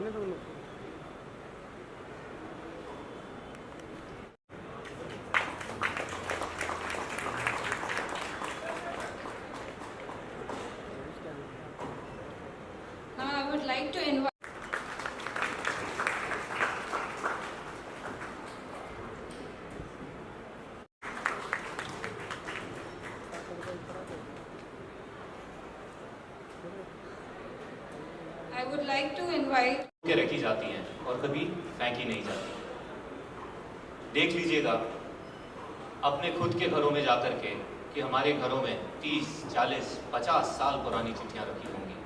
I would like to invite के रखी जाती हैं और कभी फेंकी नहीं जाती। देख लीजिएगा अपने खुद के घरों में जाकर के कि हमारे घरों में 30, 40, 50 साल पुरानी चिट्ठियां रखी होंगी,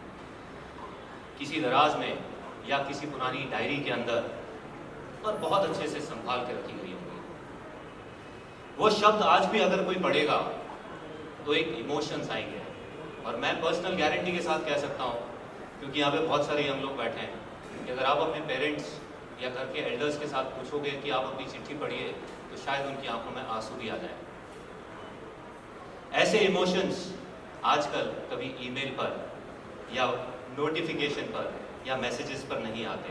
किसी दराज में या किसी पुरानी डायरी के अंदर, और बहुत अच्छे से संभाल के रखी हुई होंगी। वो शब्द आज भी अगर कोई पढ़ेगा तो एक इमोशंस आएंगे, और मैं पर्सनल गारंटी के साथ कह सकता हूँ, क्योंकि यहाँ पे बहुत सारे यंग लोग बैठे हैं, कि अगर आप अपने पेरेंट्स या घर के एल्डर्स के साथ पूछोगे कि आप अपनी चिट्ठी पढ़िए तो शायद उनकी आंखों में आंसू भी आ जाए। ऐसे इमोशंस आजकल कभी ईमेल पर या नोटिफिकेशन पर या मैसेजेस पर नहीं आते,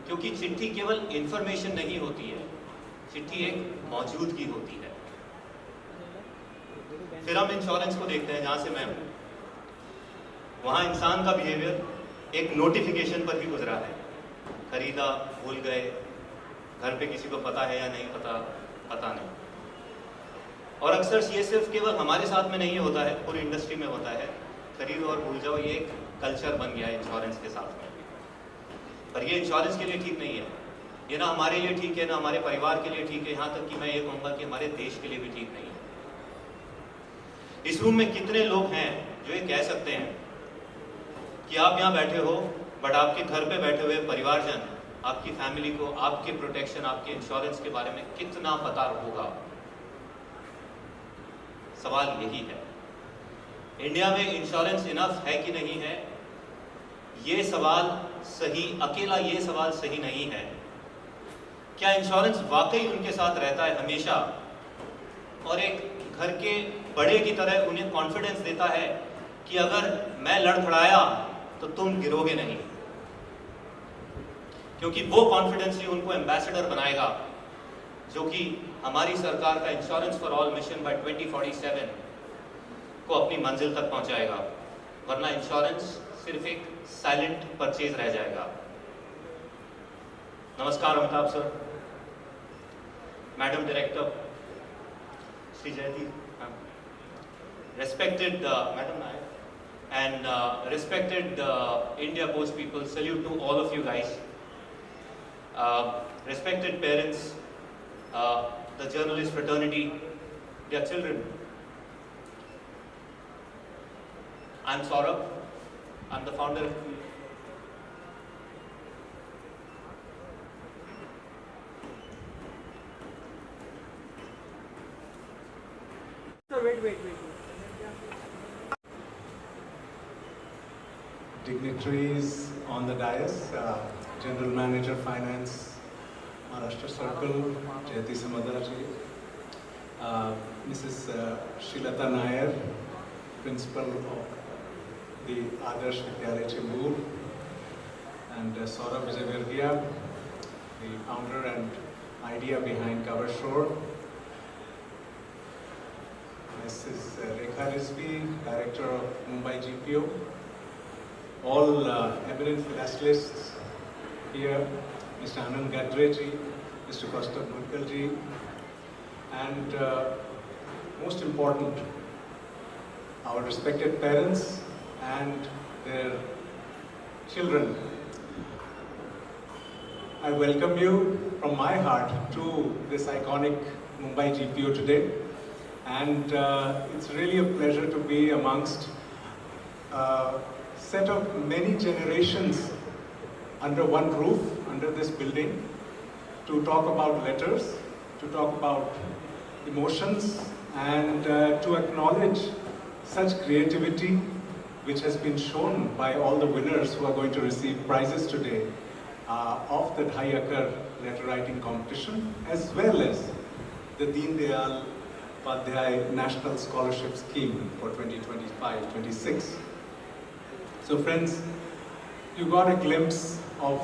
क्योंकि चिट्ठी केवल इंफॉर्मेशन नहीं होती है, चिट्ठी एक मौजूदगी होती है। फिर हम इंश्योरेंस को देखते हैं, जहां से मैं हूं वहां इंसान का बिहेवियर एक नोटिफिकेशन पर ही गुजरा है। खरीदा, भूल गए, घर पे किसी को पता है या नहीं पता नहीं। और अक्सर ये सिर्फ केवल हमारे साथ में नहीं होता है, पूरी इंडस्ट्री में होता है। खरीदो और भूल जाओ, ये एक कल्चर बन गया है इंश्योरेंस के साथ में। पर ये इंश्योरेंस के लिए ठीक नहीं है, ये ना हमारे लिए ठीक है, ना हमारे परिवार के लिए ठीक है, यहाँ तक कि मैं ये कहूँगा कि हमारे देश के लिए भी ठीक नहीं है। इस रूम में कितने लोग हैं जो ये कह सकते हैं कि आप यहाँ बैठे हो, बट आपके घर पे बैठे हुए परिवारजन, आपकी फैमिली को आपके प्रोटेक्शन, आपके इंश्योरेंस के बारे में कितना पता होगा? सवाल यही है। इंडिया में इंश्योरेंस इनफ है कि नहीं है, ये सवाल सही, अकेला ये सवाल सही नहीं है। क्या इंश्योरेंस वाकई उनके साथ रहता है हमेशा, और एक घर के बड़े की तरह उन्हें कॉन्फिडेंस देता है कि अगर मैं लड़खड़ाया तो तुम गिरोगे नहीं? क्योंकि वो कॉन्फिडेंस ही उनको एम्बेसडर बनाएगा, जो कि हमारी सरकार का इंश्योरेंस फॉर ऑल मिशन बाय 2047 को अपनी मंजिल तक पहुंचाएगा। वरना इंश्योरेंस सिर्फ एक साइलेंट परचेज रह जाएगा। नमस्कार Amitabh sir, madam director Shri Jaideep, respected Madam Nayak, and respected India Post people, salute to all of you guys. Respected parents, the journalist fraternity, their children. I'm Saurabh, I'm the founder of Wait. Dignitaries on the dais, General Manager Finance, Maharashtra Circle, Jayati Samadarji, Mrs. Shilata Nair, Principal of the Adarsh Vidyalaya Chembur, and Saurabh Vijayvirgia, the founder and idea behind Cover Shore, Mrs. Rekha Rizvi, Director of Mumbai GPO, all eminent philatellists here, Mr. Anand Gadreji, Mr. Kaustubh Mudgalji, and most important, our respected parents and their children. I welcome you from my heart to this iconic Mumbai GPO today, and it's really a pleasure to be amongst set of many generations under one roof, under this building, to talk about letters, to talk about emotions, and to acknowledge such creativity which has been shown by all the winners who are going to receive prizes today of the Dhai Akar letter writing competition, as well as the Deen Dayal Upadhyay National Scholarship Scheme for 2025-26. So friends, you got a glimpse of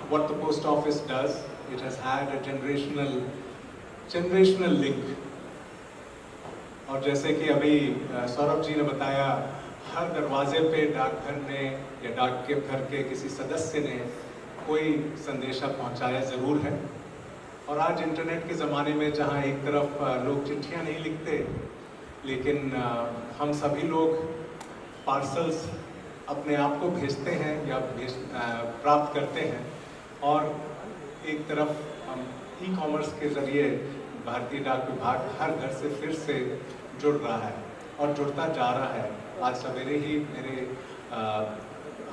what the post office does. It has had a generational link. और जैसे कि अभी सौरभ जी ने बताया, हर दरवाजे पे डाकघर ने या डाक के घर के किसी सदस्य ने कोई संदेशा पहुंचाया ज़रूर है। और आज इंटरनेट के ज़माने में जहां एक तरफ लोग चिट्ठियां नहीं लिखते, लेकिन हम सभी लोग पार्सल्स अपने आप को भेजते हैं या प्राप्त करते हैं, और एक तरफ हम ई-कॉमर्स के ज़रिए भारतीय डाक विभाग हर घर से फिर से जुड़ रहा है और जुड़ता जा रहा है। आज सवेरे ही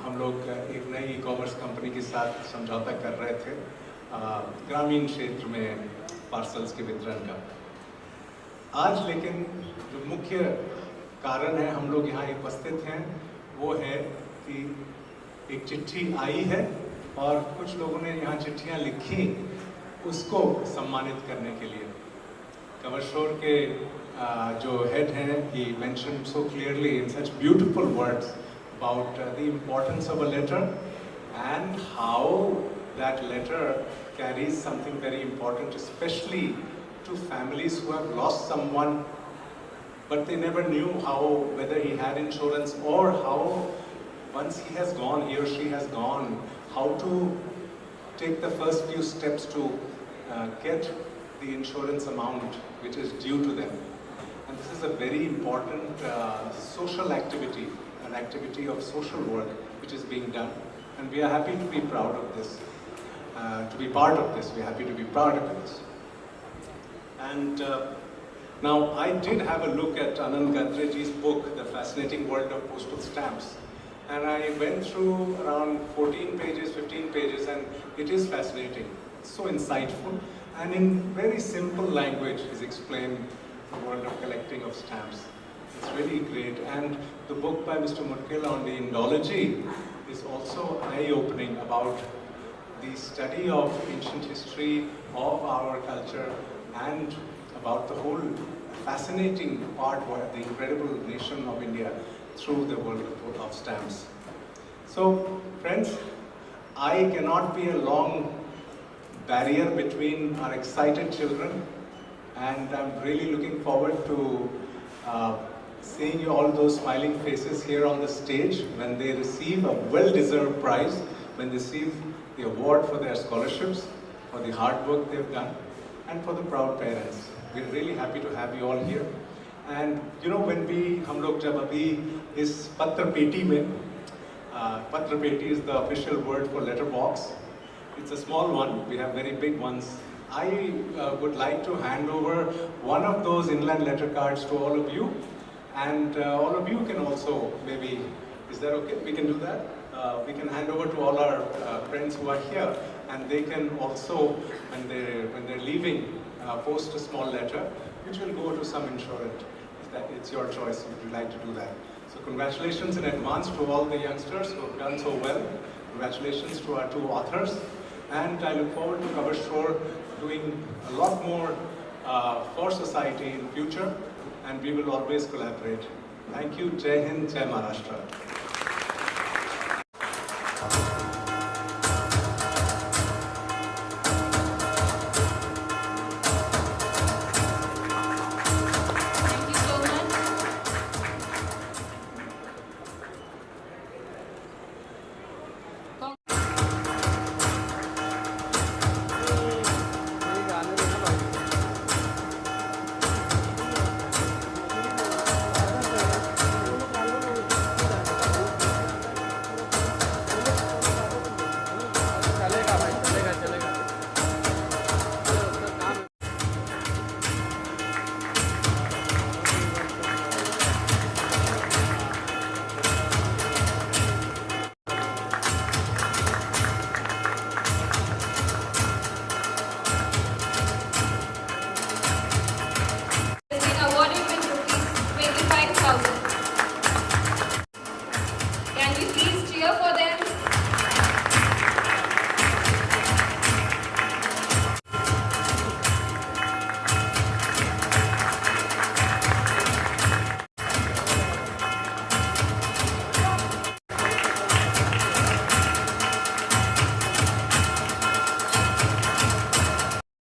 हम लोग एक नई ई-कॉमर्स कंपनी के साथ समझौता कर रहे थे ग्रामीण क्षेत्र में पार्सल्स के वितरण का। आज लेकिन जो मुख्य कारण है हम लोग यहाँ उपस्थित हैं, वो है कि एक चिट्ठी आई है और कुछ लोगों ने यहाँ चिट्ठियाँ लिखी उसको सम्मानित करने के लिए। कवर स्टोर के जो हेड हैं, he mentioned so clearly in such beautiful words about the importance of a letter and how that letter carries something very important, especially to families who have lost someone, but they never knew whether he had insurance, or how once he has gone, he or she has gone, how to take the first few steps to get the insurance amount which is due to them. And this is a very important social activity, an activity of social work which is being done, and we are happy to be proud of this, to be part of this. We are happy to be part of this. And now I did have a look at Anand Gadreji's book, The Fascinating World of Postal Stamps, and I went through around 14 pages, 15 pages, and it is fascinating. It's so insightful, and in very simple language is explained the world of collecting of stamps. It's really great. And the book by Mr. Mutkil on the Indology is also eye-opening about the study of ancient history of our culture and about the whole fascinating part of the incredible nation of India through the world of stamps. So, friends, I cannot be a long barrier between our excited children, and I'm really looking forward to seeing all those smiling faces here on the stage when they receive a well-deserved prize, when they receive the award for their scholarships, for the hard work they've done, and for the proud parents. We're really happy to have you all here. And you know, when हम लोग जब अभी इस पत्र पेटी में, पत्र पेटी is the official word for letter box. It's a small one. We have very big ones. I would like to hand over one of those inland letter cards to all of you, and all of you can also maybe, is that okay? We can do that? We can hand over to all our friends who are here, and they can also, when they're leaving, post a small letter, which will go to some insurant. It's your choice if you'd like to do that. So congratulations in advance to all the youngsters who have done so well. Congratulations to our two authors. And I look forward to Cover Store doing a lot more for society in future, and we will always collaborate. Thank you. Jai Hind, Jai Maharashtra.